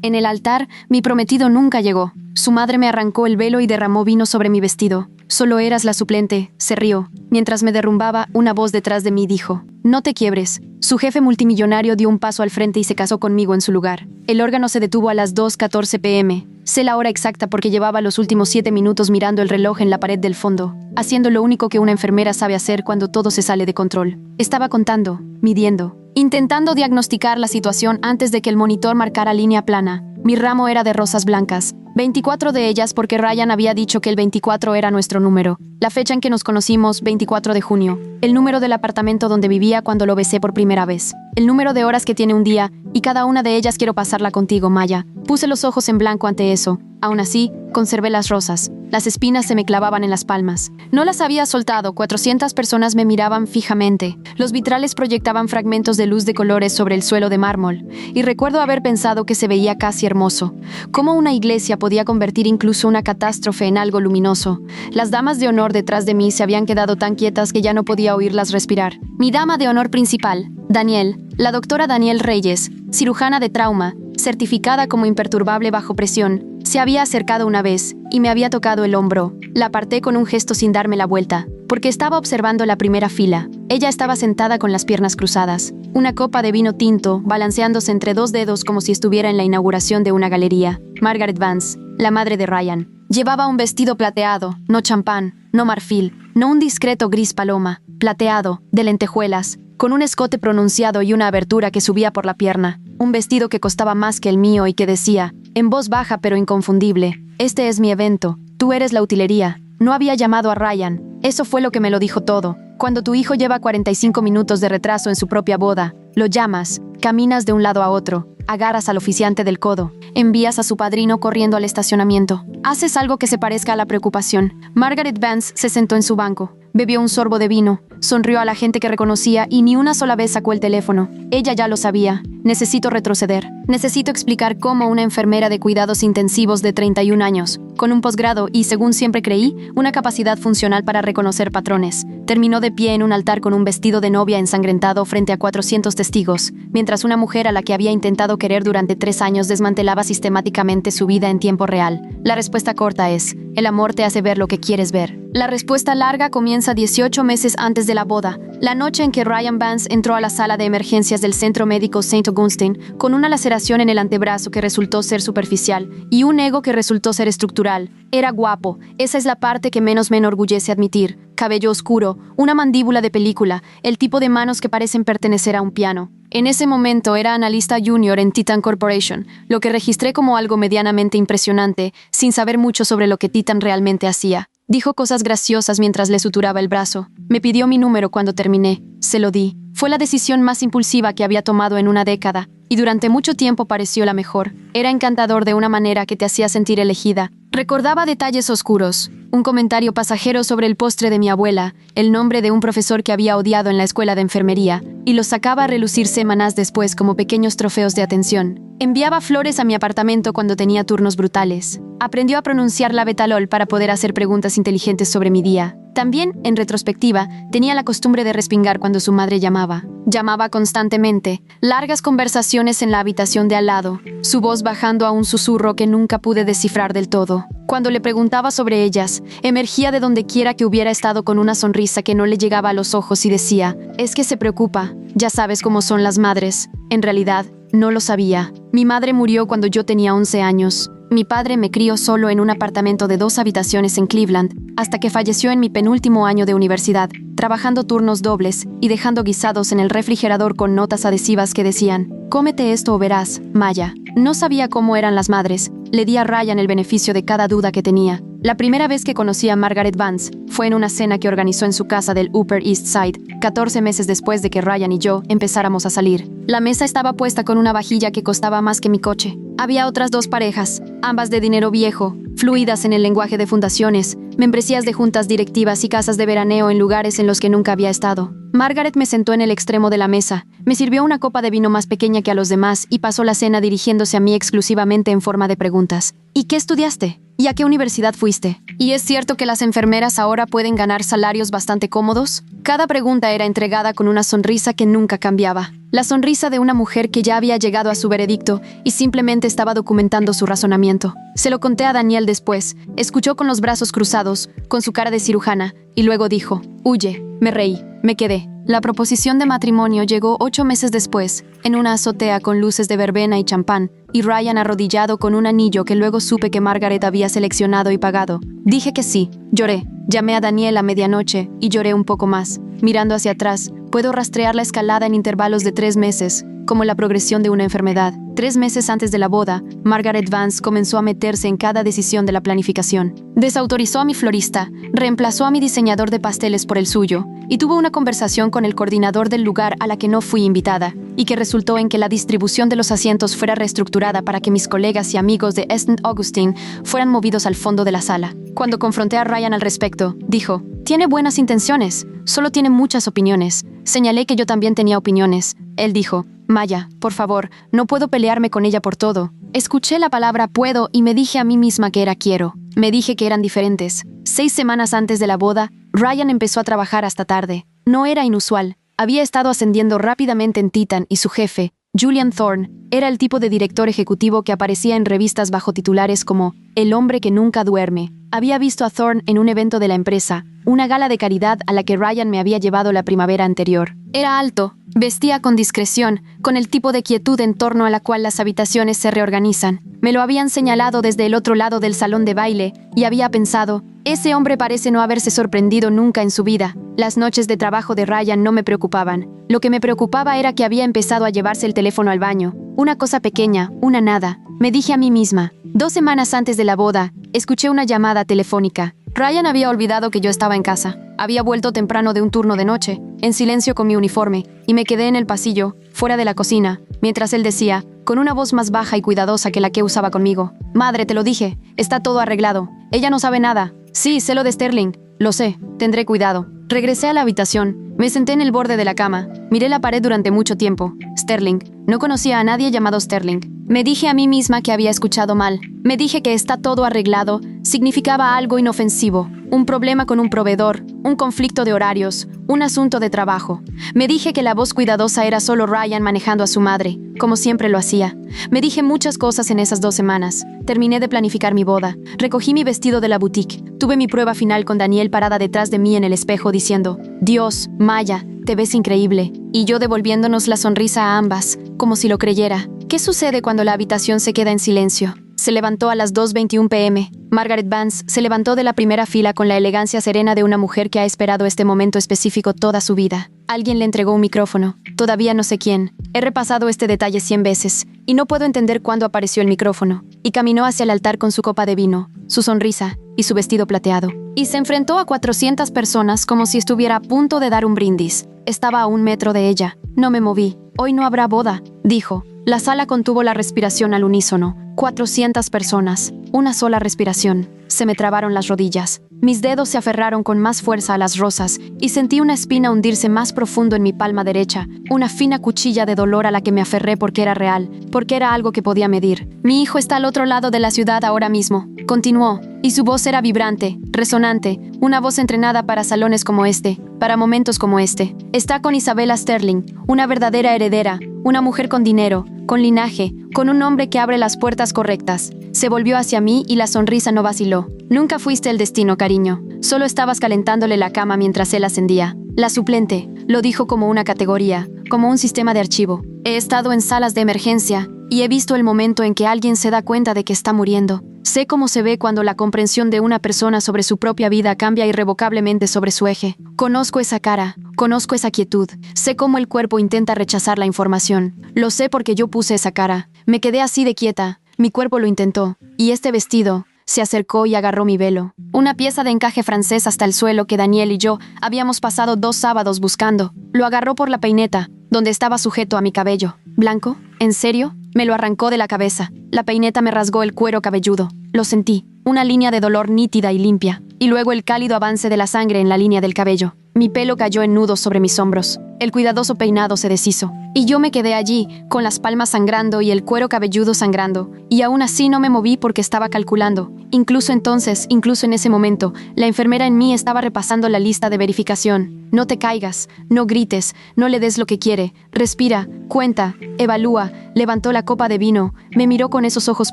En el altar, mi prometido nunca llegó. Su madre me arrancó el velo y derramó vino sobre mi vestido. Solo eras la suplente, se rió. Mientras me derrumbaba, una voz detrás de mí dijo: no te quiebres. Su jefe multimillonario dio un paso al frente y se casó conmigo en su lugar. El órgano se detuvo a las 2:14 p.m. Sé la hora exacta porque llevaba los últimos 7 minutos mirando el reloj en la pared del fondo, haciendo lo único que una enfermera sabe hacer cuando todo se sale de control. Estaba contando, midiendo, intentando diagnosticar la situación antes de que el monitor marcara línea plana. Mi ramo era de rosas blancas, 24 de ellas porque Ryan había dicho que el 24 era nuestro número. La fecha en que nos conocimos, 24 de junio. El número del apartamento donde vivía cuando lo besé por primera vez. El número de horas que tiene un día, y cada una de ellas quiero pasarla contigo, Maya. Puse los ojos en blanco ante eso. Aún así, conservé las rosas. Las espinas se me clavaban en las palmas. No las había soltado. 400 personas me miraban fijamente. Los vitrales proyectaban fragmentos de luz de colores sobre el suelo de mármol. Y recuerdo haber pensado que se veía casi hermoso. Cómo una iglesia podía convertir incluso una catástrofe en algo luminoso. Las damas de honor detrás de mí se habían quedado tan quietas que ya no podía oírlas respirar. Mi dama de honor principal, Danielle, la doctora Danielle Reyes, cirujana de trauma, certificada como imperturbable bajo presión, se había acercado una vez y me había tocado el hombro. La aparté con un gesto sin darme la vuelta, porque estaba observando la primera fila. Ella estaba sentada con las piernas cruzadas, una copa de vino tinto balanceándose entre 2 dedos como si estuviera en la inauguración de una galería. Margaret Vance, la madre de Ryan, llevaba un vestido plateado, no champán, no marfil, no un discreto gris paloma, plateado, de lentejuelas, con un escote pronunciado y una abertura que subía por la pierna. Un vestido que costaba más que el mío y que decía, en voz baja pero inconfundible: este es mi evento, tú eres la utilería. No había llamado a Ryan. Eso fue lo que me lo dijo todo. Cuando tu hijo lleva 45 minutos de retraso en su propia boda, lo llamas, caminas de un lado a otro, agarras al oficiante del codo, envías a su padrino corriendo al estacionamiento. Haces algo que se parezca a la preocupación. Margaret Vance se sentó en su banco, bebió un sorbo de vino, sonrió a la gente que reconocía y ni una sola vez sacó el teléfono. Ella ya lo sabía. Necesito retroceder. Necesito explicar cómo una enfermera de cuidados intensivos de 31 años, con un posgrado y, según siempre creí, una capacidad funcional para reconocer patrones, terminó de pie en un altar con un vestido de novia ensangrentado frente a 400 testigos, mientras una mujer a la que había intentado querer durante 3 años desmantelaba sistemáticamente su vida en tiempo real. La respuesta corta es: el amor te hace ver lo que quieres ver. La respuesta larga comienza 18 meses antes de la boda, la noche en que Ryan Vance entró a la sala de emergencias del Centro Médico St. Augustine con una laceración en el antebrazo que resultó ser superficial y un ego que resultó ser estructural. Era guapo, esa es la parte que menos me enorgullece admitir. Cabello oscuro, una mandíbula de película, el tipo de manos que parecen pertenecer a un piano. En ese momento era analista junior en Titan Corporation, lo que registré como algo medianamente impresionante, sin saber mucho sobre lo que Titan realmente hacía. Dijo cosas graciosas mientras le suturaba el brazo. Me pidió mi número cuando terminé. Se lo di. Fue la decisión más impulsiva que había tomado en una década, y durante mucho tiempo pareció la mejor. Era encantador de una manera que te hacía sentir elegida. Recordaba detalles oscuros, un comentario pasajero sobre el postre de mi abuela, el nombre de un profesor que había odiado en la escuela de enfermería, y los sacaba a relucir semanas después como pequeños trofeos de atención. Enviaba flores a mi apartamento cuando tenía turnos brutales. Aprendió a pronunciar la betalol para poder hacer preguntas inteligentes sobre mi día. También, en retrospectiva, tenía la costumbre de respingar cuando su madre llamaba. Llamaba constantemente, largas conversaciones en la habitación de al lado, su voz bajando a un susurro que nunca pude descifrar del todo. Cuando le preguntaba sobre ellas, emergía de donde quiera que hubiera estado con una sonrisa que no le llegaba a los ojos y decía: es que se preocupa, ya sabes cómo son las madres. En realidad, no lo sabía. Mi madre murió cuando yo tenía 11 años. Mi padre me crió solo en un apartamento de 2 habitaciones en Cleveland, hasta que falleció en mi penúltimo año de universidad, trabajando turnos dobles y dejando guisados en el refrigerador con notas adhesivas que decían: cómete esto o verás, Maya. No sabía cómo eran las madres. Le di a Ryan el beneficio de cada duda que tenía. La primera vez que conocí a Margaret Vance fue en una cena que organizó en su casa del Upper East Side, 14 meses después de que Ryan y yo empezáramos a salir. La mesa estaba puesta con una vajilla que costaba más que mi coche. Había otras 2 parejas, ambas de dinero viejo, fluidas en el lenguaje de fundaciones, membresías de juntas directivas y casas de veraneo en lugares en los que nunca había estado. Margaret me sentó en el extremo de la mesa, me sirvió una copa de vino más pequeña que a los demás y pasó la cena dirigiéndose a mí exclusivamente en forma de preguntas. ¿Y qué estudiaste? ¿Y a qué universidad fuiste? ¿Y es cierto que las enfermeras ahora pueden ganar salarios bastante cómodos? Cada pregunta era entregada con una sonrisa que nunca cambiaba. La sonrisa de una mujer que ya había llegado a su veredicto y simplemente estaba documentando su razonamiento. Se lo conté a Daniel después. Escuchó con los brazos cruzados, con su cara de cirujana, y luego dijo: «Huye». Me reí. Me quedé. La proposición de matrimonio llegó 8 meses después, en una azotea con luces de verbena y champán, y Ryan arrodillado con un anillo que luego supe que Margaret había seleccionado y pagado. Dije que sí. Lloré. Llamé a Daniel a medianoche y lloré un poco más. Mirando hacia atrás, puedo rastrear la escalada en intervalos de 3 meses, como la progresión de una enfermedad. 3 meses antes de la boda, Margaret Vance comenzó a meterse en cada decisión de la planificación. Desautorizó a mi florista, reemplazó a mi diseñador de pasteles por el suyo, y tuvo una conversación con el coordinador del lugar a la que no fui invitada, y que resultó en que la distribución de los asientos fuera reestructurada para que mis colegas y amigos de St. Augustine fueran movidos al fondo de la sala. Cuando confronté a Ryan al respecto, dijo: «Tiene buenas intenciones, solo tiene muchas opiniones». Señalé que yo también tenía opiniones. Él dijo: «Maya, por favor, no puedo pelearme con ella por todo». Escuché la palabra puedo y me dije a mí misma que era quiero. Me dije que eran diferentes. 6 semanas antes de la boda, Ryan empezó a trabajar hasta tarde. No era inusual. Había estado ascendiendo rápidamente en Titan y su jefe, Julian Thorne, era el tipo de director ejecutivo que aparecía en revistas bajo titulares como «El hombre que nunca duerme». Había visto a Thorne en un evento de la empresa, una gala de caridad a la que Ryan me había llevado la primavera anterior. Era alto, vestía con discreción, con el tipo de quietud en torno a la cual las habitaciones se reorganizan. Me lo habían señalado desde el otro lado del salón de baile y había pensado: ese hombre parece no haberse sorprendido nunca en su vida. Las noches de trabajo de Ryan no me preocupaban. Lo que me preocupaba era que había empezado a llevarse el teléfono al baño. Una cosa pequeña, una nada. Me dije a mí misma. 2 semanas antes de la boda, escuché una llamada telefónica. Ryan había olvidado que yo estaba en casa. Había vuelto temprano de un turno de noche, en silencio con mi uniforme, y me quedé en el pasillo, fuera de la cocina, mientras él decía, con una voz más baja y cuidadosa que la que usaba conmigo: «Madre, te lo dije, está todo arreglado. Ella no sabe nada». «Sí, sé lo de Sterling». «Lo sé, tendré cuidado». Regresé a la habitación, me senté en el borde de la cama, miré la pared durante mucho tiempo. Sterling. No conocía a nadie llamado Sterling. Me dije a mí misma que había escuchado mal. Me dije que está todo arreglado significaba algo inofensivo, un problema con un proveedor, un conflicto de horarios, un asunto de trabajo. Me dije que la voz cuidadosa era solo Ryan manejando a su madre, como siempre lo hacía. Me dije muchas cosas en esas 2 semanas. Terminé de planificar mi boda. Recogí mi vestido de la boutique. Tuve mi prueba final con Daniel parada detrás de mí en el espejo diciendo: «Dios, Maya, te ves increíble». Y yo devolviéndonos la sonrisa a ambas, como si lo creyera. ¿Qué sucede cuando la habitación se queda en silencio? Se levantó a las 2:21 p.m. Margaret Vance se levantó de la primera fila con la elegancia serena de una mujer que ha esperado este momento específico toda su vida. Alguien le entregó un micrófono. Todavía no sé quién. He repasado este detalle 100 veces y no puedo entender cuándo apareció el micrófono. Y caminó hacia el altar con su copa de vino, su sonrisa y su vestido plateado. Y se enfrentó a 400 personas como si estuviera a punto de dar un brindis. Estaba a 1 metro de ella. No me moví. «Hoy no habrá boda», dijo. La sala contuvo la respiración al unísono. 400 personas. Una sola respiración. Se me trabaron las rodillas. Mis dedos se aferraron con más fuerza a las rosas y sentí una espina hundirse más profundo en mi palma derecha, una fina cuchilla de dolor a la que me aferré porque era real, porque era algo que podía medir. «Mi hijo está al otro lado de la ciudad ahora mismo», continuó, y su voz era vibrante, resonante, una voz entrenada para salones como este, para momentos como este. «Está con Isabella Sterling, una verdadera heredera, una mujer con dinero, con linaje, con un hombre que abre las puertas correctas». Se volvió hacia mí y la sonrisa no vaciló. «Nunca fuiste el destino, cariño. Solo estabas calentándole la cama mientras él ascendía. La suplente», lo dijo como una categoría, como un sistema de archivo. «He estado en salas de emergencia y he visto el momento en que alguien se da cuenta de que está muriendo. Sé cómo se ve cuando la comprensión de una persona sobre su propia vida cambia irrevocablemente sobre su eje. Conozco esa cara, conozco esa quietud. Sé cómo el cuerpo intenta rechazar la información. Lo sé porque yo puse esa cara. Me quedé así de quieta. Mi cuerpo lo intentó. Y este vestido se acercó y agarró mi velo. Una pieza de encaje francés hasta el suelo que Daniel y yo habíamos pasado 2 sábados buscando. Lo agarró por la peineta, donde estaba sujeto a mi cabello. «¿Blanco? ¿En serio?» Me lo arrancó de la cabeza. La peineta me rasgó el cuero cabelludo. Lo sentí. Una línea de dolor nítida y limpia. Y luego el cálido avance de la sangre en la línea del cabello. Mi pelo cayó en nudos sobre mis hombros. El cuidadoso peinado se deshizo. Y yo me quedé allí, con las palmas sangrando y el cuero cabelludo sangrando. Y aún así no me moví porque estaba calculando. Incluso entonces, incluso en ese momento, la enfermera en mí estaba repasando la lista de verificación. No te caigas, no grites, no le des lo que quiere. Respira, cuenta, evalúa. Levantó la copa de vino, me miró con esos ojos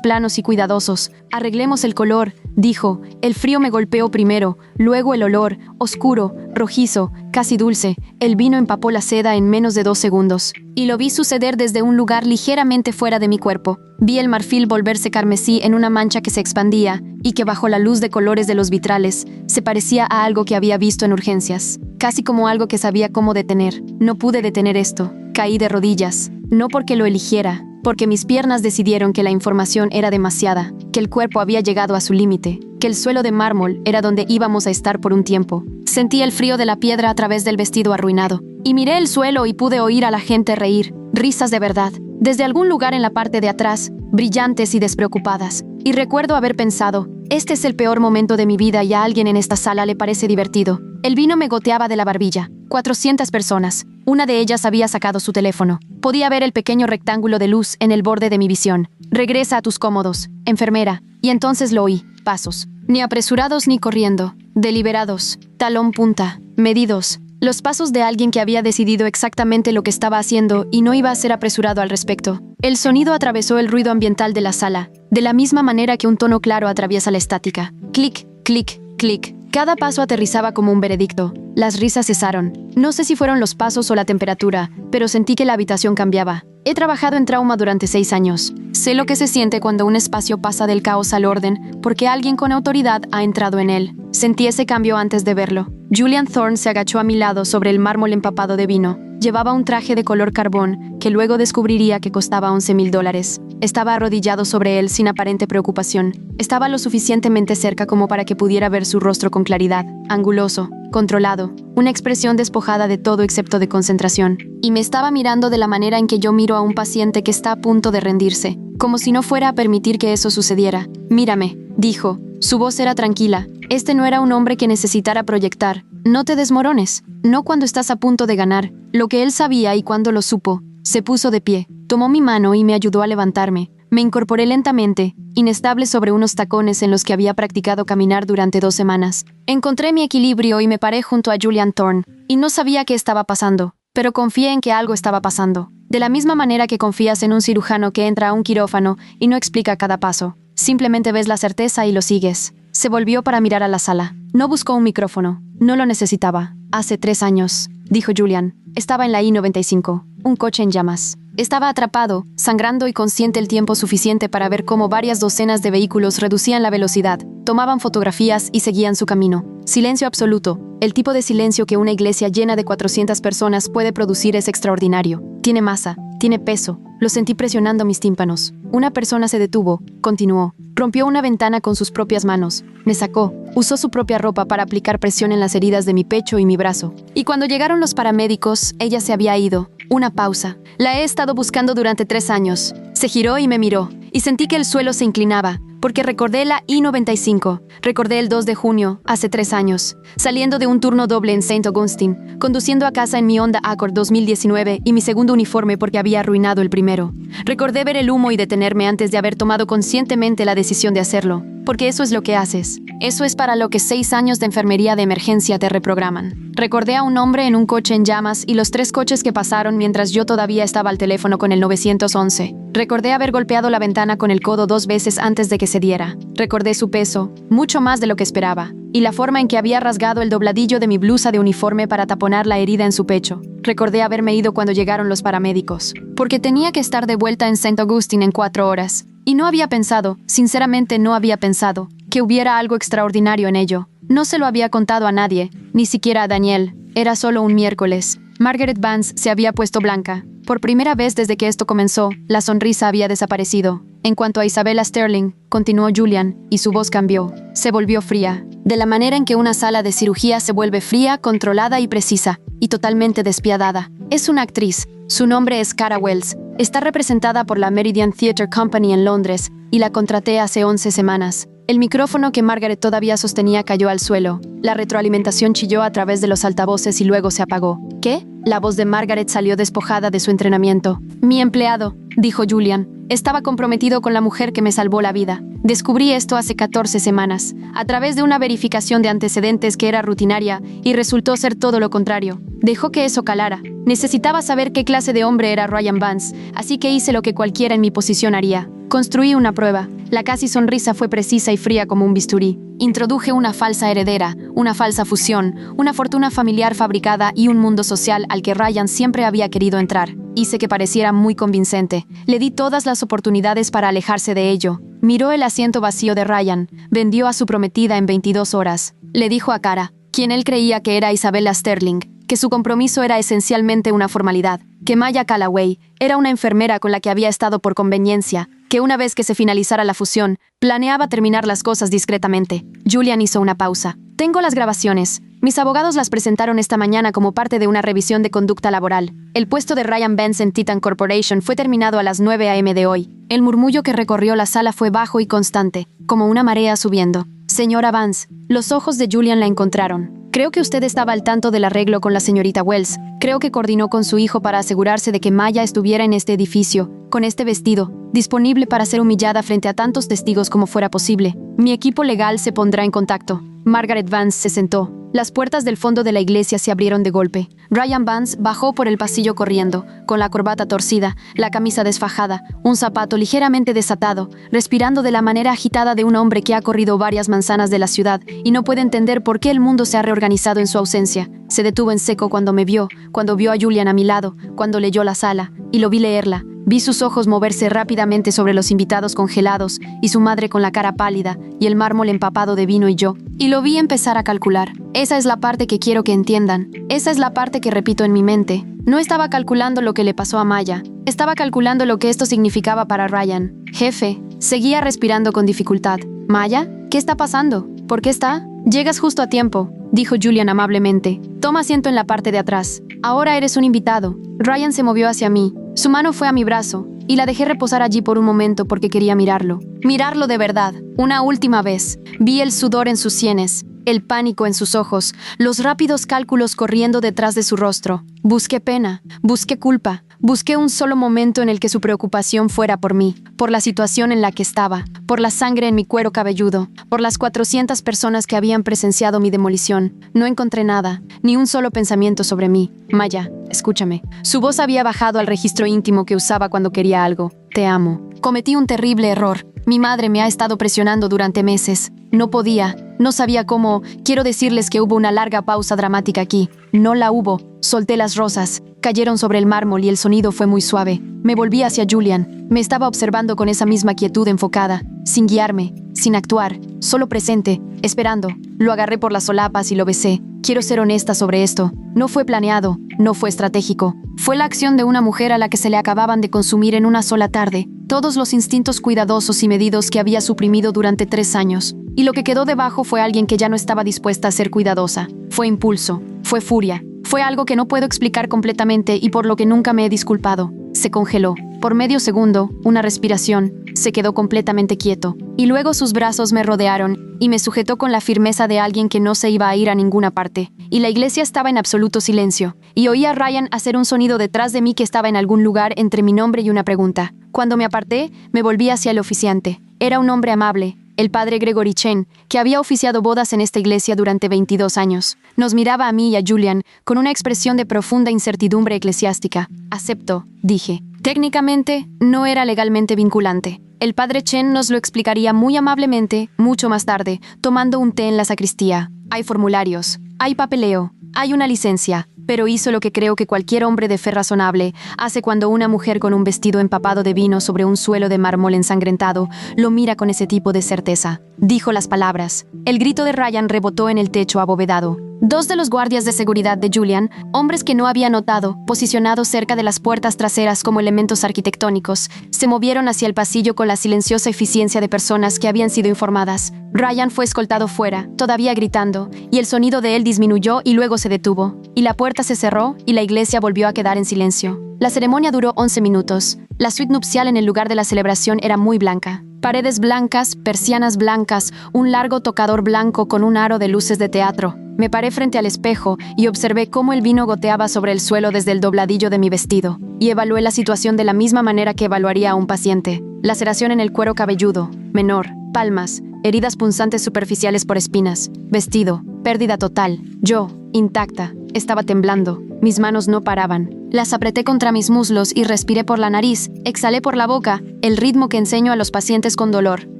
planos y cuidadosos. Arreglemos el color, dijo. El frío me golpeó primero, luego el olor, oscuro, rojizo, casi dulce. El vino empapó la seda en menos de 2 segundos. Y lo vi suceder desde un lugar ligeramente fuera de mi cuerpo. Vi el marfil volverse carmesí en una mancha que se expandía y que bajo la luz de colores de los vitrales se parecía a algo que había visto en urgencias. Casi como algo que sabía cómo detener. No pude detener esto. Caí de rodillas. No porque lo eligiera, porque mis piernas decidieron que la información era demasiada, que el cuerpo había llegado a su límite, que el suelo de mármol era donde íbamos a estar por un tiempo. Sentí el frío de la piedra a través del vestido arruinado. Y miré el suelo y pude oír a la gente reír, risas de verdad, desde algún lugar en la parte de atrás, brillantes y despreocupadas. Y recuerdo haber pensado, este es el peor momento de mi vida y a alguien en esta sala le parece divertido. El vino me goteaba de la barbilla. 400 personas. Una de ellas había sacado su teléfono. Podía ver el pequeño rectángulo de luz en el borde de mi visión. Regresa a tus cómodos, enfermera. Y entonces lo oí. Pasos. Ni apresurados ni corriendo. Deliberados. Talón punta. Medidos. Los pasos de alguien que había decidido exactamente lo que estaba haciendo y no iba a ser apresurado al respecto. El sonido atravesó el ruido ambiental de la sala, de la misma manera que un tono claro atraviesa la estática. Clic, clic, clic. Cada paso aterrizaba como un veredicto. Las risas cesaron. No sé si fueron los pasos o la temperatura, pero sentí que la habitación cambiaba. He trabajado en trauma durante 6 años. Sé lo que se siente cuando un espacio pasa del caos al orden, porque alguien con autoridad ha entrado en él. Sentí ese cambio antes de verlo. Julian Thorne se agachó a mi lado sobre el mármol empapado de vino. Llevaba un traje de color carbón, que luego descubriría que costaba $11,000. Estaba arrodillado sobre él sin aparente preocupación. Estaba lo suficientemente cerca como para que pudiera ver su rostro con claridad, anguloso, controlado, una expresión despojada de todo excepto de concentración. Y me estaba mirando de la manera en que yo miro a un paciente que está a punto de rendirse, como si no fuera a permitir que eso sucediera. Mírame, dijo. Su voz era tranquila. Este no era un hombre que necesitara proyectar. No te desmorones. No cuando estás a punto de ganar. Lo que él sabía y cuando lo supo. Se puso de pie. Tomó mi mano y me ayudó a levantarme. Me incorporé lentamente, inestable sobre unos tacones en los que había practicado caminar durante 2 semanas. Encontré mi equilibrio y me paré junto a Julian Thorne. Y no sabía qué estaba pasando, pero confié en que algo estaba pasando. De la misma manera que confías en un cirujano que entra a un quirófano y no explica cada paso. Simplemente ves la certeza y lo sigues. Se volvió para mirar a la sala. No buscó un micrófono. No lo necesitaba. Hace 3 años, dijo Julian. Estaba en la I-95, un coche en llamas. Estaba atrapado, sangrando y consciente el tiempo suficiente para ver cómo varias docenas de vehículos reducían la velocidad, tomaban fotografías y seguían su camino. Silencio absoluto. El tipo de silencio que una iglesia llena de 400 personas puede producir es extraordinario. Tiene masa, tiene peso. Lo sentí presionando mis tímpanos. Una persona se detuvo, continuó. Rompió una ventana con sus propias manos. Me sacó. Usó su propia ropa para aplicar presión en las heridas de mi pecho y mi brazo. Y cuando llegaron los paramédicos, ella se había ido. Una pausa. La he estado buscando durante 3 años. Se giró y me miró. Y sentí que el suelo se inclinaba, porque recordé la I-95. Recordé el 2 de junio, hace 3 años, saliendo de un turno doble en St. Augustine, conduciendo a casa en mi Honda Accord 2019 y mi segundo uniforme porque había arruinado el primero. Recordé ver el humo y detenerme antes de haber tomado conscientemente la decisión de hacerlo, porque eso es lo que haces. Eso es para lo que 6 años de enfermería de emergencia te reprograman. Recordé a un hombre en un coche en llamas y los 3 coches que pasaron mientras yo todavía estaba al teléfono con el 911. Recordé haber golpeado la ventana con el codo 2 veces antes de que se diera. Recordé su peso, mucho más de lo que esperaba, y la forma en que había rasgado el dobladillo de mi blusa de uniforme para taponar la herida en su pecho. Recordé haberme ido cuando llegaron los paramédicos, porque tenía que estar de vuelta en St. Augustine en 4 horas. Y no había pensado, sinceramente no había pensado, que hubiera algo extraordinario en ello. No se lo había contado a nadie, ni siquiera a Daniel. Era solo un miércoles. Margaret Vance se había puesto blanca. Por primera vez desde que esto comenzó, la sonrisa había desaparecido. En cuanto a Isabella Sterling, continuó Julian, y su voz cambió. Se volvió fría. De la manera en que una sala de cirugía se vuelve fría, controlada y precisa, y totalmente despiadada. Es una actriz. Su nombre es Cara Wells. Está representada por la Meridian Theatre Company en Londres, y la contraté hace 11 semanas. El micrófono que Margaret todavía sostenía cayó al suelo. La retroalimentación chilló a través de los altavoces y luego se apagó. ¿Qué? La voz de Margaret salió despojada de su entrenamiento. Mi empleado, dijo Julian. Estaba comprometido con la mujer que me salvó la vida. Descubrí esto hace 14 semanas, a través de una verificación de antecedentes que era rutinaria y resultó ser todo lo contrario. Dejó que eso calara. Necesitaba saber qué clase de hombre era Ryan Vance, así que hice lo que cualquiera en mi posición haría. Construí una prueba. La casi sonrisa fue precisa y fría como un bisturí. Introduje una falsa heredera, una falsa fusión, una fortuna familiar fabricada y un mundo social al que Ryan siempre había querido entrar. Hice que pareciera muy convincente. Le di todas las oportunidades para alejarse de ello. Miró el asiento vacío de Ryan. Vendió a su prometida en 22 horas. Le dijo a Cara, quien él creía que era Isabella Sterling, que su compromiso era esencialmente una formalidad, que Maya Callaway era una enfermera con la que había estado por conveniencia, que una vez que se finalizara la fusión, planeaba terminar las cosas discretamente. Julian hizo una pausa. Tengo las grabaciones. Mis abogados las presentaron esta mañana como parte de una revisión de conducta laboral. El puesto de Ryan Vance en Titan Corporation fue terminado a las 9 a.m. de hoy. El murmullo que recorrió la sala fue bajo y constante, como una marea subiendo. Señora Vance, los ojos de Julian la encontraron. Creo que usted estaba al tanto del arreglo con la señorita Wells. Creo que coordinó con su hijo para asegurarse de que Maya estuviera en este edificio, con este vestido, disponible para ser humillada frente a tantos testigos como fuera posible. Mi equipo legal se pondrá en contacto. Margaret Vance se sentó. Las puertas del fondo de la iglesia se abrieron de golpe. Ryan Vance bajó por el pasillo corriendo, con la corbata torcida, la camisa desfajada, un zapato ligeramente desatado, respirando de la manera agitada de un hombre que ha corrido varias manzanas de la ciudad y no puede entender por qué el mundo se ha reorganizado en su ausencia. Se detuvo en seco cuando me vio, cuando vio a Julian a mi lado, cuando leyó la sala, y lo vi leerla. Vi sus ojos moverse rápidamente sobre los invitados congelados, y su madre con la cara pálida, y el mármol empapado de vino y yo. Y lo vi empezar a calcular. Esa es la parte que quiero que entiendan. Esa es la parte que repito en mi mente. No estaba calculando lo que le pasó a Maya. Estaba calculando lo que esto significaba para Ryan. Jefe, seguía respirando con dificultad. ¿Maya? ¿Qué está pasando? ¿Por qué está? Llegas justo a tiempo, dijo Julian amablemente. Toma asiento en la parte de atrás. Ahora eres un invitado. Ryan se movió hacia mí. Su mano fue a mi brazo, y la dejé reposar allí por un momento porque quería mirarlo. Mirarlo de verdad, una última vez. Vi el sudor en sus sienes, el pánico en sus ojos, los rápidos cálculos corriendo detrás de su rostro. Busqué pena, busqué culpa, busqué un solo momento en el que su preocupación fuera por mí, por la situación en la que estaba, por la sangre en mi cuero cabelludo, por las 400 personas que habían presenciado mi demolición. No encontré nada, ni un solo pensamiento sobre mí. Maya, escúchame. Su voz había bajado al registro íntimo que usaba cuando quería algo. Te amo. Cometí un terrible error. Mi madre me ha estado presionando durante meses. No podía, no sabía cómo. Quiero decirles que hubo una larga pausa dramática aquí. No la hubo. Solté las rosas. Cayeron sobre el mármol y el sonido fue muy suave. Me volví hacia Julian. Me estaba observando con esa misma quietud enfocada, sin guiarme, sin actuar, solo presente, esperando. Lo agarré por las solapas y lo besé. Quiero ser honesta sobre esto. No fue planeado, no fue estratégico. Fue la acción de una mujer a la que se le acababan de consumir en una sola tarde todos los instintos cuidadosos y medidos que había suprimido durante 3 años. Y lo que quedó debajo fue alguien que ya no estaba dispuesta a ser cuidadosa. Fue impulso, fue furia, fue algo que no puedo explicar completamente y por lo que nunca me he disculpado. Se congeló. Por medio segundo, una respiración, se quedó completamente quieto. Y luego sus brazos me rodearon y me sujetó con la firmeza de alguien que no se iba a ir a ninguna parte. Y la iglesia estaba en absoluto silencio. Y oí a Ryan hacer un sonido detrás de mí que estaba en algún lugar entre mi nombre y una pregunta. Cuando me aparté, me volví hacia el oficiante. Era un hombre amable, el padre Gregory Chen, que había oficiado bodas en esta iglesia durante 22 años. Nos miraba a mí y a Julian con una expresión de profunda incertidumbre eclesiástica. Acepto, dije. Técnicamente, no era legalmente vinculante. El padre Chen nos lo explicaría muy amablemente, mucho más tarde, tomando un té en la sacristía. Hay formularios, hay papeleo, hay una licencia, pero hizo lo que creo que cualquier hombre de fe razonable hace cuando una mujer con un vestido empapado de vino sobre un suelo de mármol ensangrentado lo mira con ese tipo de certeza. Dijo las palabras. El grito de Ryan rebotó en el techo abovedado. 2 de los guardias de seguridad de Julian, hombres que no había notado, posicionados cerca de las puertas traseras como elementos arquitectónicos, se movieron hacia el pasillo con la silenciosa eficiencia de personas que habían sido informadas. Ryan fue escoltado fuera, todavía gritando, y el sonido de él disminuyó y luego se detuvo. Y la puerta se cerró y la iglesia volvió a quedar en silencio. La ceremonia duró 11 minutos. La suite nupcial en el lugar de la celebración era muy blanca. Paredes blancas, persianas blancas, un largo tocador blanco con un aro de luces de teatro. Me paré frente al espejo y observé cómo el vino goteaba sobre el suelo desde el dobladillo de mi vestido, y evalué la situación de la misma manera que evaluaría a un paciente. Laceración en el cuero cabelludo, menor, palmas, heridas punzantes superficiales por espinas, vestido, pérdida total. Yo, intacta, estaba temblando, mis manos no paraban. Las apreté contra mis muslos y respiré por la nariz, exhalé por la boca, el ritmo que enseño a los pacientes con dolor.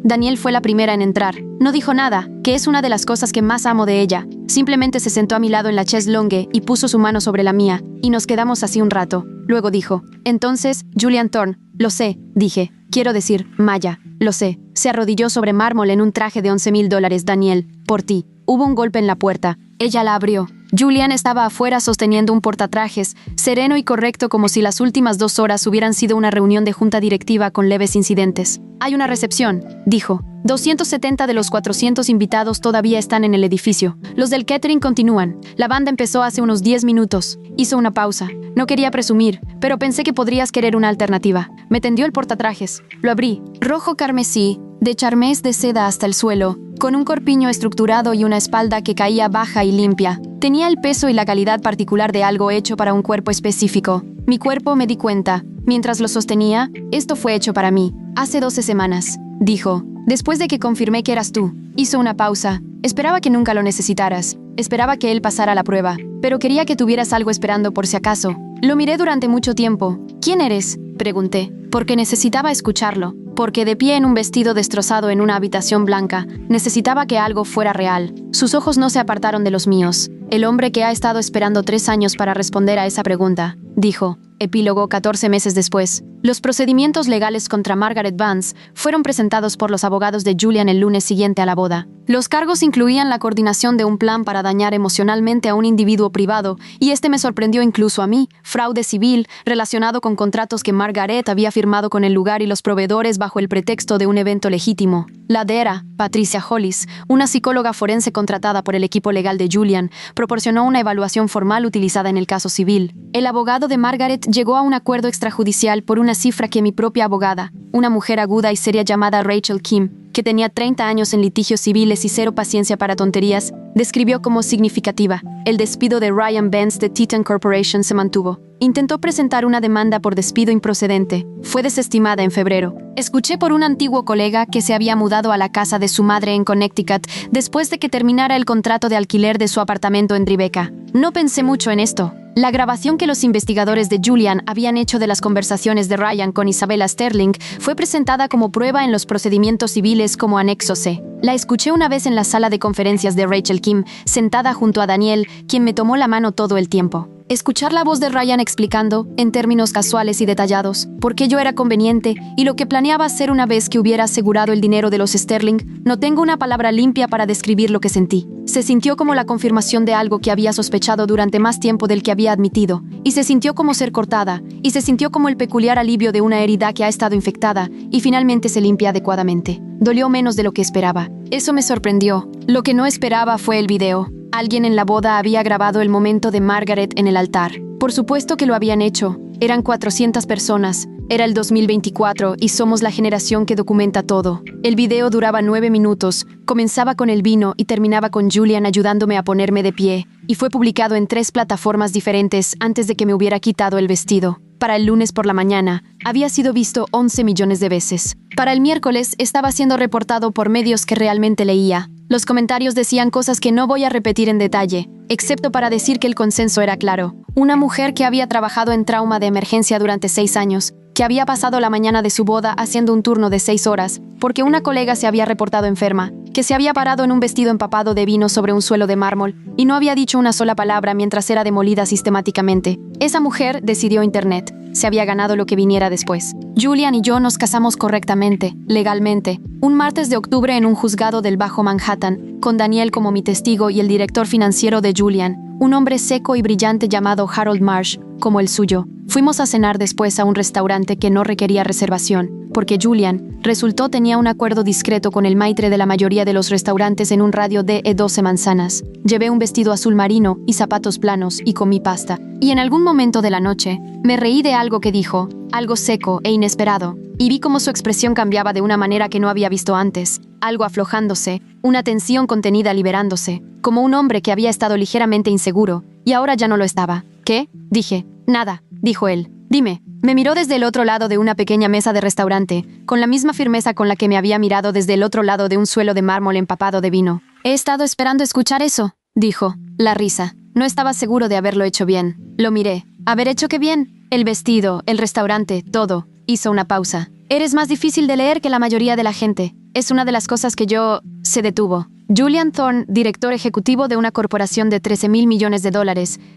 Daniel fue la primera en entrar. No dijo nada, que es una de las cosas que más amo de ella. Simplemente se sentó a mi lado en la chaise longue y puso su mano sobre la mía, y nos quedamos así un rato. Luego dijo, entonces, Julian Thorne, lo sé, dije. Quiero decir, Maya, lo sé. Se arrodilló sobre mármol en un traje de $11,000, Daniel, por ti. Hubo un golpe en la puerta. Ella la abrió. Julian estaba afuera sosteniendo un portatrajes, sereno y correcto como si las últimas 2 horas hubieran sido una reunión de junta directiva con leves incidentes. Hay una recepción, dijo. 270 de los 400 invitados todavía están en el edificio. Los del catering continúan. La banda empezó hace unos 10 minutos. Hizo una pausa. No quería presumir, pero pensé que podrías querer una alternativa. Me tendió el portatrajes. Lo abrí. Rojo carmesí, de charmés de seda hasta el suelo, con un corpiño estructurado y una espalda que caía baja y limpia. Tenía el peso y la calidad particular de algo hecho para un cuerpo específico. Mi cuerpo, me di cuenta. Mientras lo sostenía, esto fue hecho para mí. Hace 12 semanas, dijo. Después de que confirmé que eras tú. Hizo una pausa. Esperaba que nunca lo necesitaras. Esperaba que él pasara la prueba. Pero quería que tuvieras algo esperando por si acaso. Lo miré durante mucho tiempo. ¿Quién eres?, pregunté. Porque necesitaba escucharlo. Porque de pie en un vestido destrozado en una habitación blanca, necesitaba que algo fuera real. Sus ojos no se apartaron de los míos. El hombre que ha estado esperando 3 años para responder a esa pregunta, dijo. Epílogo 14 meses después. Los procedimientos legales contra Margaret Vance fueron presentados por los abogados de Julian el lunes siguiente a la boda. Los cargos incluían la coordinación de un plan para dañar emocionalmente a un individuo privado, y este me sorprendió incluso a mí, fraude civil, relacionado con contratos que Margaret había firmado con el lugar y los proveedores bajo el pretexto de un evento legítimo. La DERA, Patricia Hollis, una psicóloga forense contratada por el equipo legal de Julian, proporcionó una evaluación formal utilizada en el caso civil. El abogado de Margaret llegó a un acuerdo extrajudicial por una cifra que mi propia abogada, una mujer aguda y seria llamada Rachel Kim, que tenía 30 años en litigios civiles y cero paciencia para tonterías, describió como significativa. El despido de Ryan Benz de Titan Corporation se mantuvo. Intentó presentar una demanda por despido improcedente. Fue desestimada en febrero. Escuché por un antiguo colega que se había mudado a la casa de su madre en Connecticut después de que terminara el contrato de alquiler de su apartamento en Tribeca. No pensé mucho en esto. La grabación que los investigadores de Julian habían hecho de las conversaciones de Ryan con Isabella Sterling fue presentada como prueba en los procedimientos civiles como anexo C. La escuché una vez en la sala de conferencias de Rachel Kim, sentada junto a Daniel, quien me tomó la mano todo el tiempo. Escuchar la voz de Ryan explicando, en términos casuales y detallados, por qué yo era conveniente y lo que planeaba hacer una vez que hubiera asegurado el dinero de los Sterling, no tengo una palabra limpia para describir lo que sentí. Se sintió como la confirmación de algo que había sospechado durante más tiempo del que había admitido, y se sintió como ser cortada, y se sintió como el peculiar alivio de una herida que ha estado infectada, y finalmente se limpia adecuadamente. Dolió menos de lo que esperaba. Eso me sorprendió. Lo que no esperaba fue el video. Alguien en la boda había grabado el momento de Margaret en el altar. Por supuesto que lo habían hecho. Eran 400 personas. Era el 2024 y somos la generación que documenta todo. El video duraba 9 minutos. Comenzaba con el vino y terminaba con Julian ayudándome a ponerme de pie. Y fue publicado en 3 plataformas diferentes antes de que me hubiera quitado el vestido. Para el lunes por la mañana, había sido visto 11 millones de veces. Para el miércoles, estaba siendo reportado por medios que realmente leía. Los comentarios decían cosas que no voy a repetir en detalle, excepto para decir que el consenso era claro. Una mujer que había trabajado en trauma de emergencia durante 6 años, que había pasado la mañana de su boda haciendo un turno de 6 horas, porque una colega se había reportado enferma, que se había parado en un vestido empapado de vino sobre un suelo de mármol, y no había dicho una sola palabra mientras era demolida sistemáticamente. Esa mujer decidió Internet. Se había ganado lo que viniera después. Julian y yo nos casamos correctamente, legalmente, un martes de octubre en un juzgado del Bajo Manhattan, con Daniel como mi testigo y el director financiero de Julian, un hombre seco y brillante llamado Harold Marsh, como el suyo. Fuimos a cenar después a un restaurante que no requería reservación, porque Julian, resultó tenía un acuerdo discreto con el maitre de la mayoría de los restaurantes en un radio de 12 manzanas. Llevé un vestido azul marino y zapatos planos y comí pasta. Y en algún momento de la noche, me reí de algo que dijo, algo seco e inesperado, y vi cómo su expresión cambiaba de una manera que no había visto antes, algo aflojándose, una tensión contenida liberándose, como un hombre que había estado ligeramente inseguro, y ahora ya no lo estaba. ¿Qué? Dije. Nada, dijo él. Dime. Me miró desde el otro lado de una pequeña mesa de restaurante, con la misma firmeza con la que me había mirado desde el otro lado de un suelo de mármol empapado de vino. He estado esperando escuchar eso, dijo. La risa. No estaba seguro de haberlo hecho bien. Lo miré. ¿Haber hecho qué bien? El vestido, el restaurante, todo. Hizo una pausa. Eres más difícil de leer que la mayoría de la gente. Es una de las cosas que yo... Se detuvo. Julian Thorne, director ejecutivo de una corporación de $13,000 millones,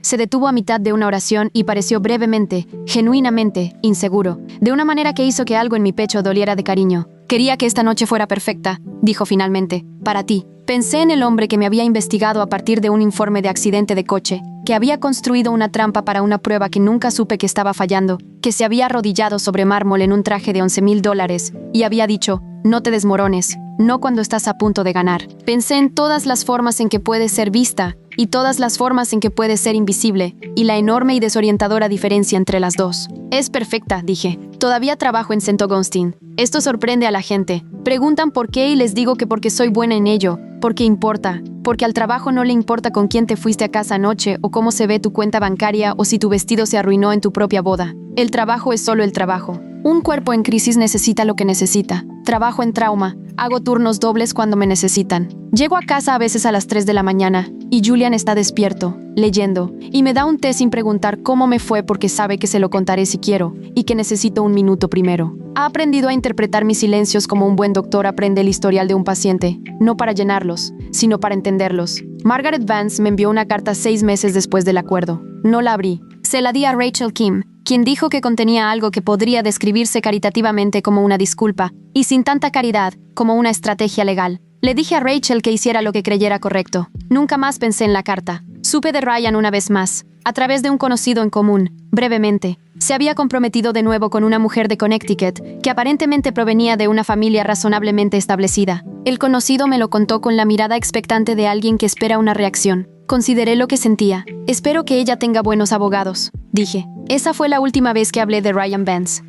se detuvo a mitad de una oración y pareció brevemente, genuinamente, inseguro, de una manera que hizo que algo en mi pecho doliera de cariño. Quería que esta noche fuera perfecta, dijo finalmente, para ti. Pensé en el hombre que me había investigado a partir de un informe de accidente de coche, que había construido una trampa para una prueba que nunca supe que estaba fallando, que se había arrodillado sobre mármol en un traje de $11,000 y había dicho, no te desmorones, no cuando estás a punto de ganar. Pensé en todas las formas en que puedes ser vista y todas las formas en que puedes ser invisible, y la enorme y desorientadora diferencia entre las dos. Es perfecta, dije. Todavía trabajo en St. Augustine. Esto sorprende a la gente. Preguntan por qué y les digo que porque soy buena en ello, porque importa, porque al trabajo no le importa con quién te fuiste a casa anoche o cómo se ve tu cuenta bancaria o si tu vestido se arruinó en tu propia boda. El trabajo es solo el trabajo. Un cuerpo en crisis necesita lo que necesita. Trabajo en trauma. Hago turnos dobles cuando me necesitan. Llego a casa a veces a las 3 de la mañana y Julian está despierto, leyendo, y me da un té sin preguntar cómo me fue porque sabe que se lo contaré si quiero y que necesito un minuto primero. Ha aprendido a interpretar mis silencios como un buen doctor aprende el historial de un paciente, no para llenarlos, sino para entenderlos. Margaret Vance me envió una carta 6 meses después del acuerdo. No la abrí. Se la di a Rachel Kim, quien dijo que contenía algo que podría describirse caritativamente como una disculpa, y sin tanta caridad, como una estrategia legal. Le dije a Rachel que hiciera lo que creyera correcto. Nunca más pensé en la carta. Supe de Ryan una vez más, a través de un conocido en común, brevemente. Se había comprometido de nuevo con una mujer de Connecticut, que aparentemente provenía de una familia razonablemente establecida. El conocido me lo contó con la mirada expectante de alguien que espera una reacción. Consideré lo que sentía. Espero que ella tenga buenos abogados, dije. Esa fue la última vez que hablé de Ryan Vance.